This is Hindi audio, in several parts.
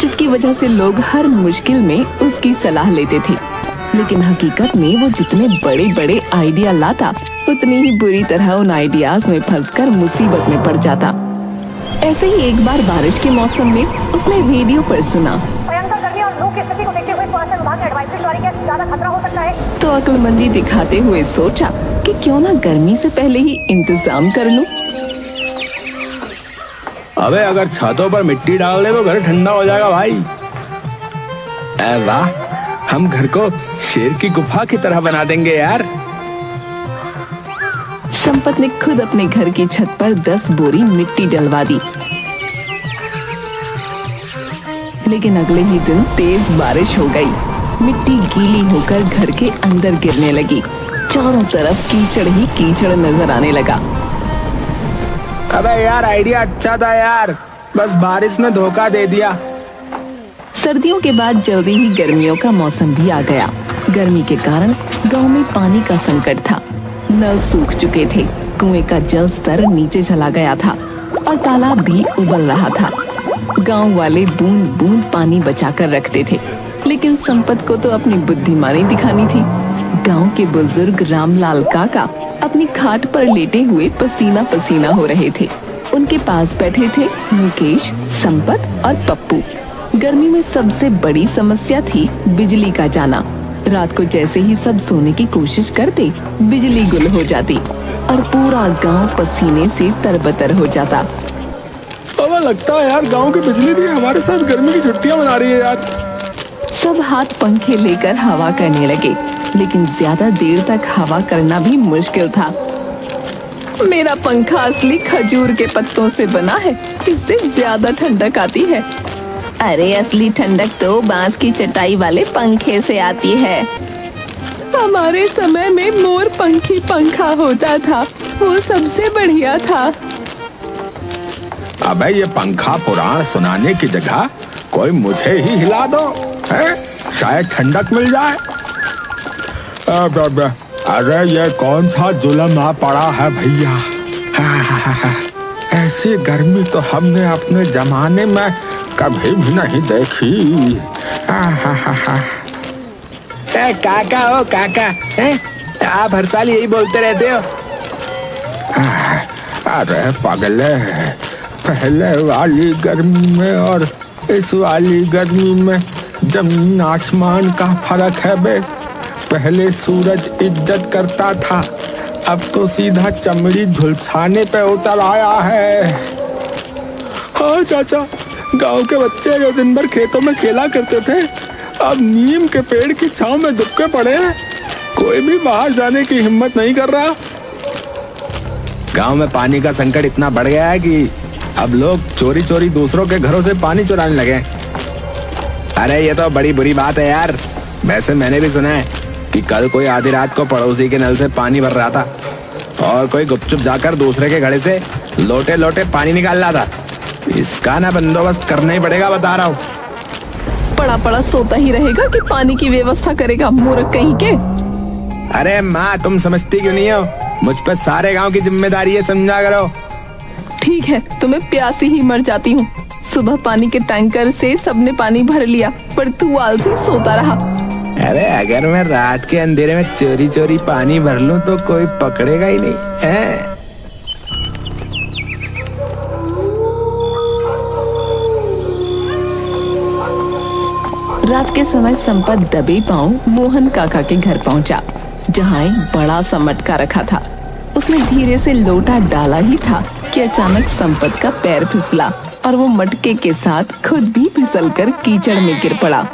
जिसकी वजह से लोग हर मुश्किल में उसकी सलाह लेते थे। लेकिन हकीकत में वो जितने बड़े बड़े आइडिया लाता, उतनी ही बुरी तरह उन आइडियाज में फंसकर मुसीबत में पड़ जाता। ऐसे ही एक बार बारिश के मौसम में उसने रेडियो पर सुना, भयंकर गर्मी और लू की स्थिति को देखते हुए मौसम विभाग ने एडवाइजरी जारी किया, ज्यादा खतरा हो सकता है। तो अक्लमंदी दिखाते हुए सोचा कि क्यों ना गर्मी से पहले ही इंतजाम कर लूं। अबे अगर छतों पर मिट्टी डाल दे तो घर ठंडा हो जाएगा भाई। वाह, हम घर को शेर की गुफा की तरह बना देंगे यार। संपत ने खुद अपने घर की छत पर 10 बोरी मिट्टी डलवा दी। लेकिन अगले ही दिन तेज बारिश हो गई। मिट्टी गीली होकर घर के अंदर गिरने लगी। चारों तरफ कीचड़ ही कीचड़ नजर आने लगा। अबे यार, आइडिया अच्छा था यार, बस बारिश ने धोखा दे दिया। सर्दियों के बाद जल्दी ही गर्मियों का मौसम भी आ गया। गर्मी के कारण गांव में पानी का संकट था। नल सूख चुके थे, कुएं का जल स्तर नीचे चला गया था और तालाब भी उबल रहा था। गांव वाले बूंद बूंद पानी बचाकर रखते थे, लेकिन संपत को तो अपनी बुद्धिमानी दिखानी थी। गांव के बुजुर्ग रामलाल काका अपनी खाट पर लेटे हुए पसीना पसीना हो रहे थे। उनके पास बैठे थे मुकेश, संपत और पप्पू। गर्मी में सबसे बड़ी समस्या थी बिजली का जाना। रात को जैसे ही सब सोने की कोशिश करते, बिजली गुल हो जाती और पूरा गांव पसीने से तरबतर हो जाता। अब लगता है यार गांव की बिजली भी हमारे साथ गर्मी की छुट्टियां मना रही है यार। सब हाथ पंखे लेकर हवा करने लगे, लेकिन ज्यादा देर तक हवा करना भी मुश्किल था। मेरा पंखा असली खजूर के पत्तों से बना है, इससे ज्यादा ठंडक आती है। अरे असली ठंडक तो बांस की चटाई वाले पंखे से आती है। हमारे समय में मोर पंखी पंखा होता था, वो सबसे बढ़िया था। अबे ये पंखा पुराण सुनाने की जगह कोई मुझे ही हिला दो, है? शायद ठंडक मिल जाए। अरे ये कौन सा जुल्म आ पड़ा है भैया। ऐसी गर्मी तो हमने अपने जमाने में कभी भी नहीं देखी। काका हो काका, आप हर साल यही बोलते रहते हो। अरे पगले, पहले वाली गर्मी में और इस वाली गर्मी में जमीन आसमान का फर्क है बे। पहले सूरज इज्जत करता था, अब तो सीधा चमड़ी झुलसाने पे उतर आया है। हाँ चाचा, गांव के बच्चे जो दिन भर खेतों में खेला करते थे, अब नीम के पेड़ की छांव में दुबके पड़े हैं। कोई भी बाहर जाने की हिम्मत नहीं कर रहा। गांव में पानी का संकट इतना बढ़ गया है कि अब लोग चोरी चोरी दूसरों के घरों से पानी चुराने लगे। अरे ये तो बड़ी बुरी बात है यार। वैसे मैंने भी सुना है कि कल कोई आधी रात को पड़ोसी के नल से पानी भर रहा था और कोई गुपचुप जाकर दूसरे के घड़े से लोटे लोटे पानी निकाल रहा था। इसका ना बंदोबस्त करना ही पड़ेगा, बता रहा हूँ। पड़ा पड़ा सोता ही रहेगा कि पानी की व्यवस्था करेगा, मूर्ख कहीं के। अरे माँ, तुम समझती क्यों नहीं हो? मुझ पर सारे गांव की जिम्मेदारी है, समझा करो। ठीक है, तो मैं प्यासी ही मर जाती हूँ। सुबह पानी के टैंकर से सबने पानी भर लिया, पर तू आलसी सोता रहा। अरे अगर मैं रात के अंधेरे में चोरी चोरी पानी भर लूं तो कोई पकड़ेगा ही नहीं है। रात के समय संपत दबे पांव मोहन काका के घर पहुंचा, जहां एक बड़ा सा मटका रखा था। उसने धीरे से लोटा डाला ही था कि अचानक संपत का पैर फिसला और वो मटके के साथ खुद भी फिसलकर कीचड़ में गिर पड़ा।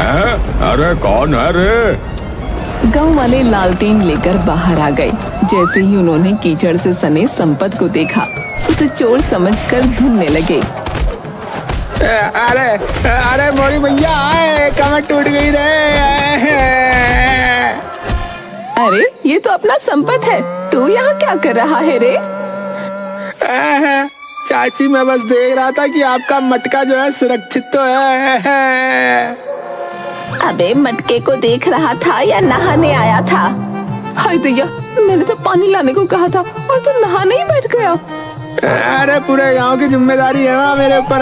अरे कौन है रे? गांव वाले लालटेन लेकर बाहर आ गए। जैसे ही उन्होंने कीचड़ से सने संपत को देखा, उसे चोर समझकर ढूंढने लगे। अरे अरे मोरी भैया, कमर टूट गई रे। अरे ये तो अपना संपत है, तू यहाँ क्या कर रहा है रे? चाची, मैं बस देख रहा था कि आपका मटका जो है सुरक्षित तो है। अबे मटके को देख रहा था या नहाने आया था? हाय दैया, मैंने तो पानी लाने को कहा था और तू नहाने ही बैठ गया। अरे पूरे गांव की जिम्मेदारी है मेरे ऊपर।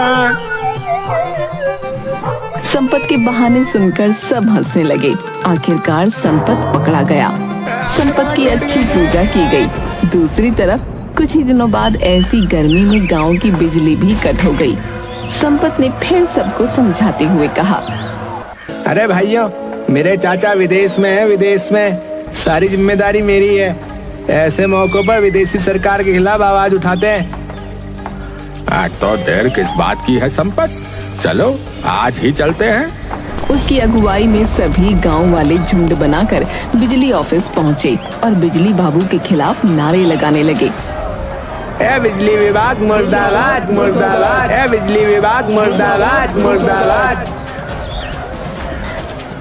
संपत के बहाने सुनकर सब हंसने लगे। आखिरकार संपत पकड़ा गया। संपत की अच्छी पूजा की गई। दूसरी तरफ कुछ ही दिनों बाद ऐसी गर्मी में गांव की बिजली भी कट हो गई। संपत ने फिर सबको समझाते हुए कहा, अरे भाइयों, मेरे चाचा विदेश में है, विदेश में सारी जिम्मेदारी मेरी है। ऐसे मौकों पर विदेशी सरकार के खिलाफ आवाज उठाते हैं। तो देर किस बात की है संपत, चलो आज ही चलते हैं। उसकी अगुवाई में सभी गांव वाले झुंड बनाकर बिजली ऑफिस पहुंचे और बिजली बाबू के खिलाफ नारे लगाने लगे। ए बिजली विभाग मुर्दाबाद मुर्दाबाद, ए बिजली विभाग मुर्दाबाद मुर्दाबाद।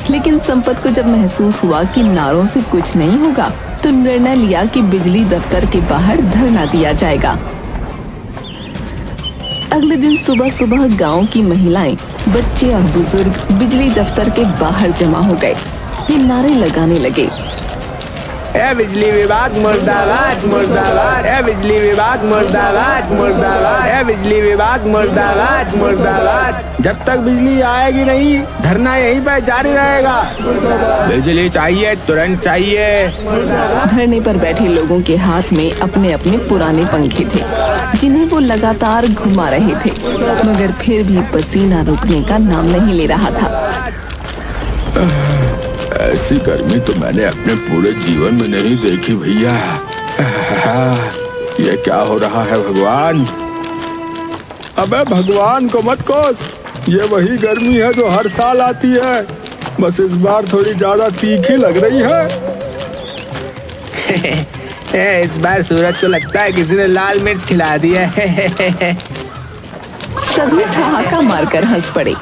लेकिन संपत को जब महसूस हुआ कि नारों से कुछ नहीं होगा, तो निर्णय लिया कि बिजली दफ्तर के बाहर धरना दिया जाएगा। अगले दिन सुबह सुबह गांव की महिलाएं, बच्चे और बुजुर्ग बिजली दफ्तर के बाहर जमा हो गए। वे नारे लगाने लगे, ए बिजली विभाग मुर्दाबाद मुर्दाबाद, ए बिजली विभाग मुर्दाबाद मुर्दाबाद, ए बिजली विभाग मुर्दाबाद मुर्दाबाद। जब तक बिजली आएगी नहीं, धरना यहीं पर जारी रहेगा। बिजली चाहिए, तुरंत चाहिए। धरने पर बैठे लोगों के हाथ में अपने अपने पुराने पंखे थे, जिन्हें वो लगातार घुमा रहे थे, मगर फिर भी पसीना रुकने का नाम नहीं ले रहा था। ऐसी गर्मी तो मैंने अपने पूरे जीवन में नहीं देखी भैया। ये क्या हो रहा है भगवान? अबे भगवान को मत कोस, ये वही गर्मी है जो हर साल आती है, बस इस बार थोड़ी ज्यादा तीखी लग रही है। इस बार सूरज को लगता है किसी ने लाल मिर्च खिला दिया है। सभी ठहाका मारकर हंस पड़े।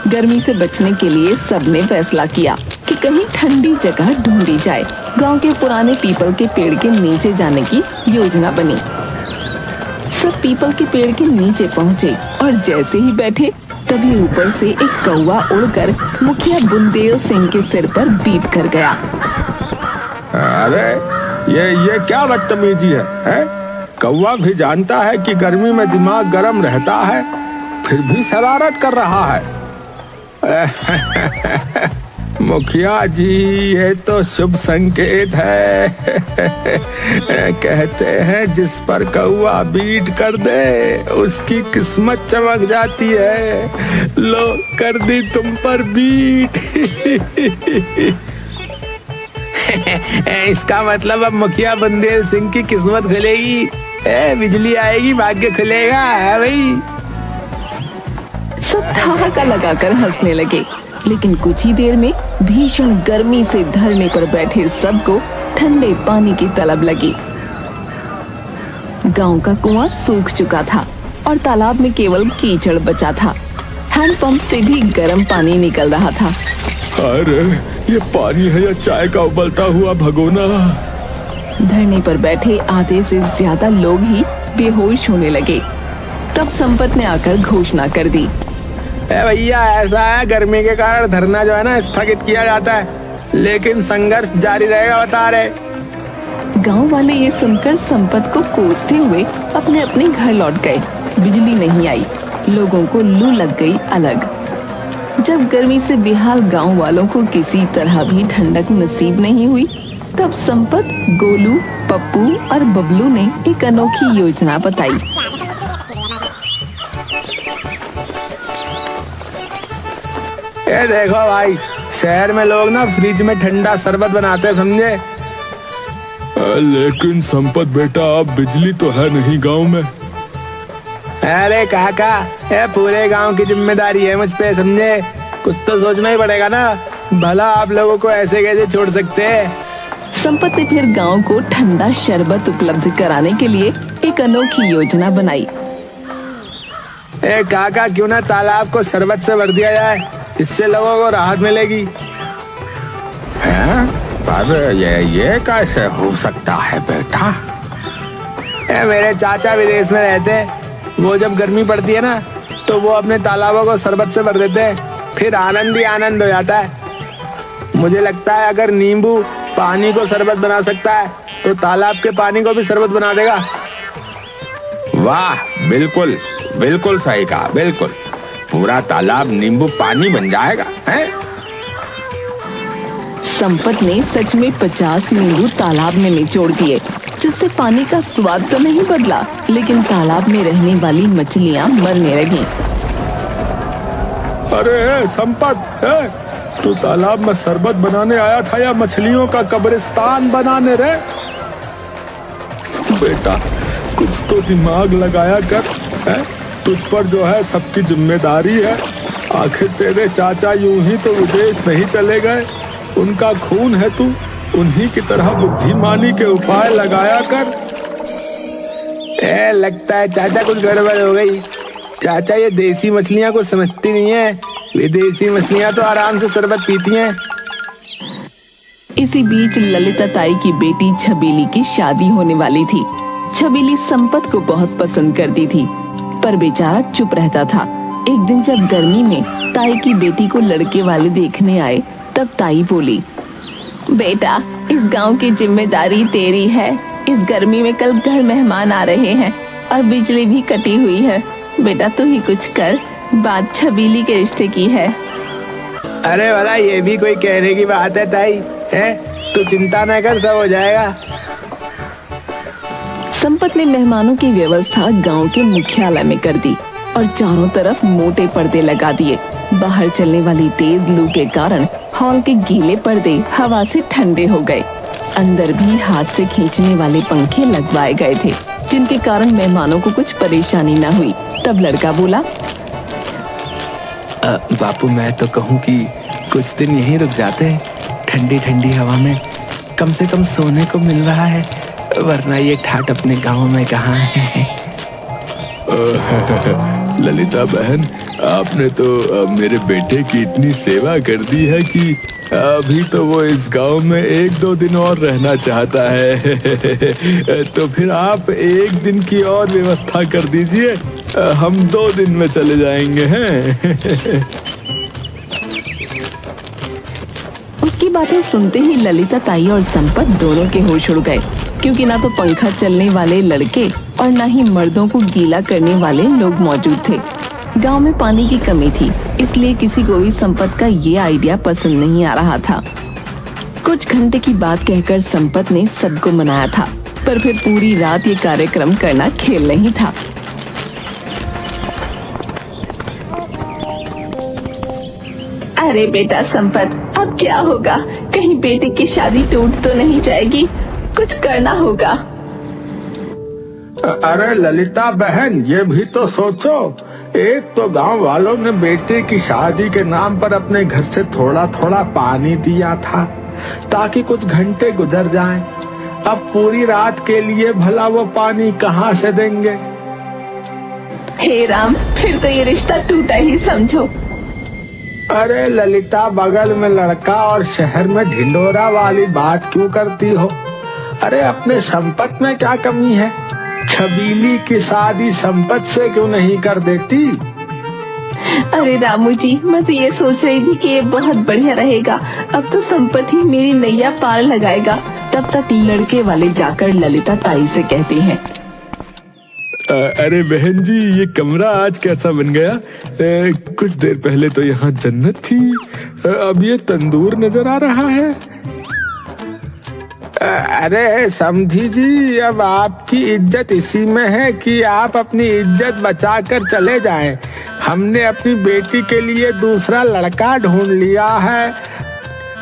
गर्मी से बचने के लिए सबने फैसला किया कि कहीं ठंडी जगह ढूंढी जाए। गांव के पुराने पीपल के पेड़ के नीचे जाने की योजना बनी। सब पीपल के पेड़ के नीचे पहुंचे और जैसे ही बैठे, तभी ऊपर से एक कौवा उड़कर मुखिया बुंदेल सिंह के सिर पर बीट कर गया। अरे ये क्या बदतमीजी है? कौवा भी जानता है कि गर्मी में दिमाग गर्म रहता है, फिर भी शरारत कर रहा है। मुखिया जी, ये तो शुभ संकेत है। कहते हैं जिस पर कौवा बीट कर दे, उसकी किस्मत चमक जाती है। लो, कर दी तुम पर बीट। इसका मतलब अब मुखिया बुंदेल सिंह की किस्मत खुलेगी। बिजली आएगी, भाग्य खुलेगा है भाई। सब ठहाका लगाकर हंसने लगे। लेकिन कुछ ही देर में भीषण गर्मी से धरने पर बैठे सबको ठंडे पानी की तलब लगी। गांव का कुआं सूख चुका था और तालाब में केवल कीचड़ बचा था। हैंडपंप से भी गर्म पानी निकल रहा था। अरे ये पानी है या चाय का उबलता हुआ भगोना? धरने पर बैठे आधे से ज्यादा लोग ही बेहोश होने लगे। तब संपत ने आकर घोषणा कर दी, भैया ऐसा है, गर्मी के कारण धरना जो है ना स्थगित किया जाता है, लेकिन संघर्ष जारी रहेगा, बता रहे। गांव वाले ये सुनकर संपत को कोसते हुए अपने अपने घर लौट गए। बिजली नहीं आई, लोगों को लू लग गई अलग। जब गर्मी से बेहाल गांव वालों को किसी तरह भी ठंडक नसीब नहीं हुई, तब संपत, गोलू, पप्पू और बबलू ने एक अनोखी योजना बताई। ये देखो भाई, शहर में लोग ना फ्रिज में ठंडा शरबत बनाते हैं, समझे? लेकिन संपत बेटा, अब बिजली तो है नहीं गांव में। अरे काका, ये पूरे गांव की जिम्मेदारी है मुझ पे, समझे? कुछ तो सोचना ही पड़ेगा ना, भला आप लोगों को ऐसे कैसे छोड़ सकते हैं? संपत ने फिर गांव को ठंडा शरबत उपलब्ध कराने के लिए एक अनोखी योजना बनाई। काका, क्यों ना तालाब को शरबत से भर दिया जाए, इससे लोगों को राहत मिलेगी। हैं? पर ये कैसे हो सकता है बेटा? मेरे चाचा विदेश में रहते हैं, वो जब गर्मी पड़ती है ना, तो वो अपने तालाबों को शरबत से भर देते हैं, फिर आनंद ही आनंद हो जाता है। मुझे लगता है अगर नींबू पानी को शरबत बना सकता है, तो तालाब के पानी को भी शरबत बना देगा। वाह, बिल्कुल बिल्कुल सही कहा, बिल्कुल। पूरा तालाब नींबू पानी बन जाएगा, हैं? संपत ने सच में 50 नींबू तालाब में निचोड़ दिए, जिससे पानी का स्वाद तो नहीं बदला, लेकिन तालाब में रहने वाली मछलियां मरने लगी। अरे संपत, तू तालाब में शरबत बनाने आया था या मछलियों का कब्रिस्तान बनाने रे? बेटा कुछ तो दिमाग लगाया कर, है? तुझ पर जो है सबकी जिम्मेदारी है। आखिर तेरे चाचा यूं ही तो विदेश नहीं चले गए, उनका खून है तू, उन्हीं की तरह बुद्धिमानी के उपाय लगाया कर। लगता है चाचा कुछ गड़बड़ हो गई। चाचा ये देसी मछलियां कुछ समझती नहीं है, विदेशी मछलियां तो आराम से शरबत पीती हैं। इसी बीच ललिता ताई की बेटी छबीली की शादी होने वाली थी। छबीली संपत को बहुत पसंद करती थी, पर बेचारा चुप रहता था। एक दिन जब गर्मी में ताई की बेटी को लड़के वाले देखने आए, तब ताई बोली, बेटा इस गांव की जिम्मेदारी तेरी है। इस गर्मी में कल घर मेहमान आ रहे हैं और बिजली भी कटी हुई है। बेटा तू ही कुछ कर, बात छबीली के रिश्ते की है। अरे वाला ये भी कोई कहने की बात है ताई, है? तू चिंता न कर, सब हो जाएगा। संपत ने मेहमानों की व्यवस्था गांव के मुख्यालय में कर दी और चारों तरफ मोटे पर्दे लगा दिए। बाहर चलने वाली तेज लू के कारण हॉल के गीले पर्दे हवा से ठंडे हो गए। अंदर भी हाथ से खींचने वाले पंखे लगवाए गए थे, जिनके कारण मेहमानों को कुछ परेशानी न हुई। तब लड़का बोला, बापू मैं तो कहूँ कि कुछ दिन यहीं रुक जाते हैं, ठंडी ठंडी हवा में कम से कम सोने को मिल रहा है, वरना ये ठाट अपने गांव में कहाँ है। ललिता बहन, आपने तो मेरे बेटे की इतनी सेवा कर दी है कि अभी तो वो इस गांव में 1-2 दिन और रहना चाहता है। तो फिर आप 1 दिन की और व्यवस्था कर दीजिए, हम 2 दिन में चले जाएंगे हैं। उसकी बातें सुनते ही ललिता ताई और संपत दोनों के होश उड़ गए, क्योंकि ना तो पंखा चलने वाले लड़के और ना ही मर्दों को गीला करने वाले लोग मौजूद थे। गांव में पानी की कमी थी, इसलिए किसी को भी संपत का ये आइडिया पसंद नहीं आ रहा था। कुछ घंटे की बात कहकर संपत ने सबको मनाया था, पर फिर पूरी रात ये कार्यक्रम करना खेल नहीं था। अरे बेटा संपत, अब क्या होगा? कहीं बेटे की शादी टूट तो नहीं जाएगी? कुछ करना होगा। अरे ललिता बहन, ये भी तो सोचो, एक तो गांव वालों ने बेटे की शादी के नाम पर अपने घर से थोड़ा थोड़ा पानी दिया था ताकि कुछ घंटे गुजर जाएं। अब पूरी रात के लिए भला वो पानी कहाँ से देंगे? हे राम, फिर तो ये रिश्ता टूटा ही समझो। अरे ललिता, बगल में लड़का और शहर में ढिंडोरा वाली बात क्यों करती हो? अरे अपने संपत में क्या कमी है? छबीली की शादी संपत से क्यों नहीं कर देती? अरे रामू जी, मैं तो ये सोच रही थी कि ये बहुत बढ़िया रहेगा। अब तो संपत ही मेरी नैया पार लगाएगा। तब तक लड़के वाले जाकर ललिता ताई से कहते हैं, अरे बहन जी, ये कमरा आज कैसा बन गया? कुछ देर पहले तो यहाँ जन्नत थी, अब ये तंदूर नजर आ रहा है। अरे समझी जी, अब आपकी इज्जत इसी में है कि आप अपनी इज्जत बचाकर चले जाएं। हमने अपनी बेटी के लिए दूसरा लड़का ढूंढ लिया है।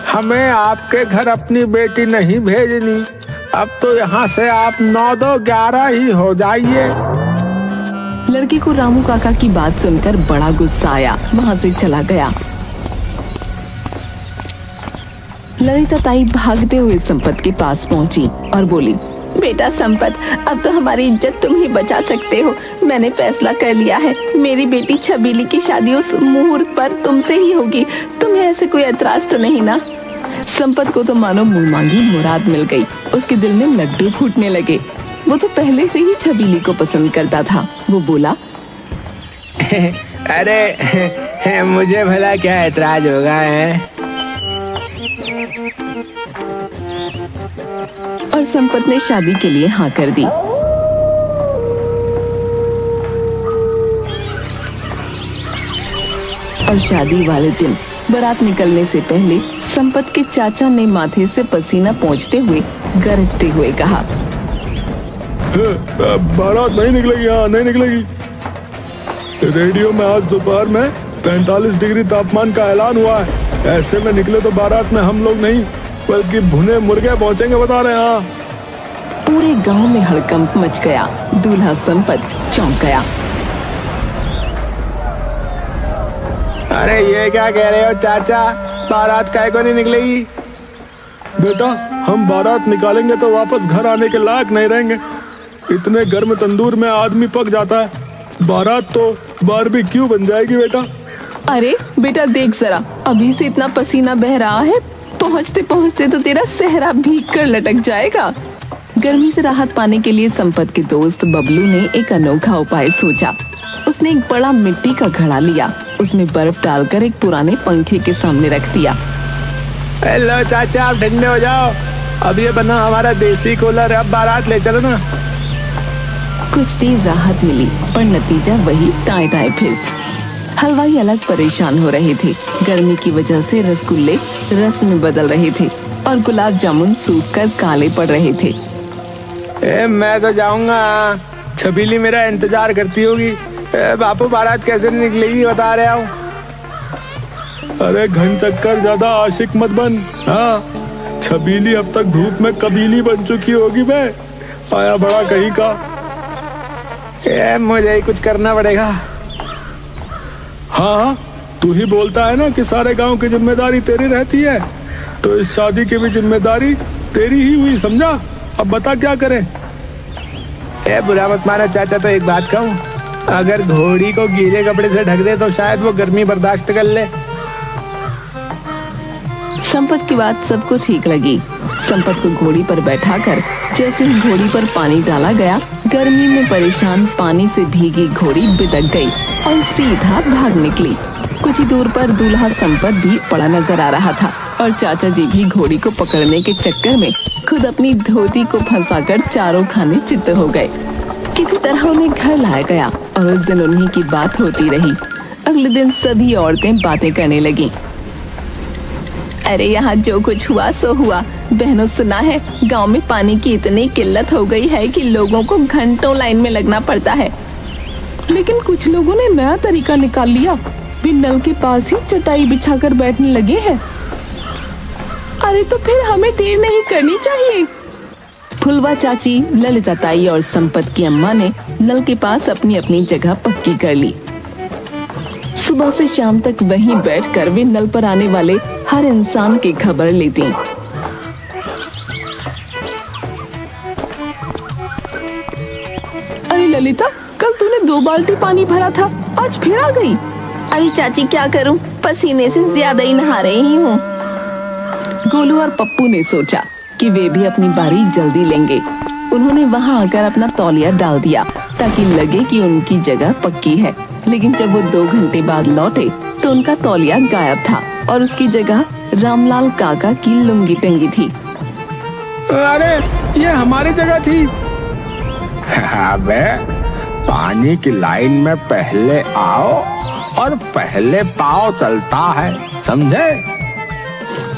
हमें आपके घर अपनी बेटी नहीं भेजनी। अब तो यहाँ से आप 9-2-11 ही हो जाइए। लड़के को रामू काका की बात सुनकर बड़ा गुस्सा आया, वहाँ से चला गया। ललिता ताई भागते हुए संपत के पास पहुंची और बोली, बेटा संपत, अब तो हमारी इज्जत तुम ही बचा सकते हो। मैंने फैसला कर लिया है, मेरी बेटी छबीली की शादी उस मुहूर्त पर तुमसे ही होगी। तुम्हें ऐसे कोई एतराज तो नहीं ना? संपत को तो मानो मुंह मांगी मुराद मिल गई। उसके दिल में लड्डू फूटने लगे। वो तो पहले से ही छबीली को पसंद करता था। वो बोला, अरे मुझे भला क्या एतराज होगा है? और संपत ने शादी के लिए हाँ कर दी। और शादी वाले दिन बारात निकलने से पहले संपत के चाचा ने माथे से पसीना पोंछते हुए गरजते हुए कहा, बारात नहीं निकलेगी, हाँ नहीं निकलेगी। रेडियो में आज दोपहर में 45 डिग्री तापमान का ऐलान हुआ है। ऐसे में निकले तो बारात में हम लोग नहीं बल्कि भुने मुर्गे पहुंचेंगे, बता रहे हैं। हाँ, पूरे गांव में हड़कंप मच गया। दूल्हा संपत चौंक गया। अरे ये क्या कह रहे हो चाचा, बारात काहे को नहीं निकलेगी? बेटा, हम बारात निकालेंगे तो वापस घर आने के लायक नहीं रहेंगे। इतने गर्म तंदूर में आदमी पक जाता है। बारात तो बारबेक्यू बन जाएगी बेटा। अरे बेटा देख जरा, अभी से इतना पसीना बह रहा है, पहुंचते पहुंचते तो तेरा सेहरा भीग कर लटक जाएगा। गर्मी से राहत पाने के लिए संपत के दोस्त बबलू ने एक अनोखा उपाय सोचा। उसने एक बड़ा मिट्टी का घड़ा लिया, उसमें बर्फ डालकर एक पुराने पंखे के सामने रख दिया। हेलो चाचा, आप ठंडे हो जाओ। अब ये बना हमारा देसी कूलर, अब बारात ले चलो ना। कुछ देर राहत मिली पर नतीजा वही टाए टाए फिर। हलवाई अलग परेशान हो रहे थे। गर्मी की वजह से रसगुल्ले रस में बदल रहे थे और गुलाब जामुन सूख कर काले पड़ रहे थे। मैं तो जाऊंगा, छबीली मेरा इंतजार करती होगी। बापू, बारात कैसे निकलेगी बता रहा हूँ। अरे घन चक्कर ज्यादा आशिक मत बन। हाँ, छबीली अब तक धूप में कबीली बन चुकी होगी। बे आया बड़ा कहीं का। मुझे ही कुछ करना पड़ेगा। हाँ, तू ही बोलता है ना कि सारे गांव की जिम्मेदारी तेरी रहती है, तो इस शादी की भी जिम्मेदारी तेरी ही हुई, समझा? अब बता क्या करें? बुरा मत मानो चाचा, तो एक बात कहूँ, अगर घोड़ी को गीले कपड़े से ढक दे तो शायद वो गर्मी बर्दाश्त कर ले। संपत की बात सबको ठीक लगी। संपत को घोड़ी पर बैठाकर जैसे ही घोड़ी पर पानी डाला गया, गर्मी में परेशान पानी से भीगी घोड़ी बिदक गई और सीधा भाग निकली। कुछ ही दूर पर दूल्हा संपत भी पड़ा नजर आ रहा था और चाचा जी भी घोड़ी को पकड़ने के चक्कर में खुद अपनी धोती को फंसाकर चारों खाने चित्त हो गए। किसी तरह उन्हें घर लाया गया और उस दिन उन्हीं की बात होती रही। अगले दिन सभी औरतें बातें करने लगीं। अरे यहाँ जो कुछ हुआ सो हुआ। बहनों, सुना है गांव में पानी की इतनी किल्लत हो गई है कि लोगों को घंटों लाइन में लगना पड़ता है। लेकिन कुछ लोगों ने नया तरीका निकाल लिया, वे नल के पास ही चटाई बिछाकर बैठने लगे हैं। अरे तो फिर हमें देर नहीं करनी चाहिए। फुलवा चाची, ललिता ताई और संपत की अम्मा ने नल के पास अपनी अपनी जगह पक्की कर ली। सुबह से शाम तक वहीं बैठकर वे नल पर आने वाले हर इंसान की खबर लेती। अरे ललिता, कल तूने 2 बाल्टी पानी भरा था, आज फिर आ गई। अरे चाची क्या करूं, पसीने से ज्यादा ही नहा रही हूँ। गोलू और पप्पू ने सोचा कि वे भी अपनी बारी जल्दी लेंगे। उन्होंने वहां आकर अपना तौलिया डाल दिया ताकि लगे कि उनकी जगह पक्की है। लेकिन जब वो 2 घंटे बाद लौटे तो उनका तौलिया गायब था और उसकी जगह रामलाल काका की लुंगी टंगी थी। अरे ये हमारी जगह थी। अबे, पानी की लाइन में पहले आओ और पहले पाँव चलता है, समझे?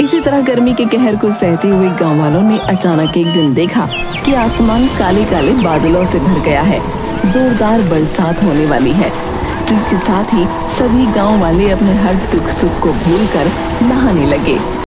इसी तरह गर्मी के कहर को सहते हुए गांव वालों ने अचानक एक दिन देखा कि आसमान काले काले बादलों से भर गया है। जोरदार बरसात होने वाली है, जिसके साथ ही सभी गांव वाले अपने हर दुख सुख को भूलकर नहाने लगे।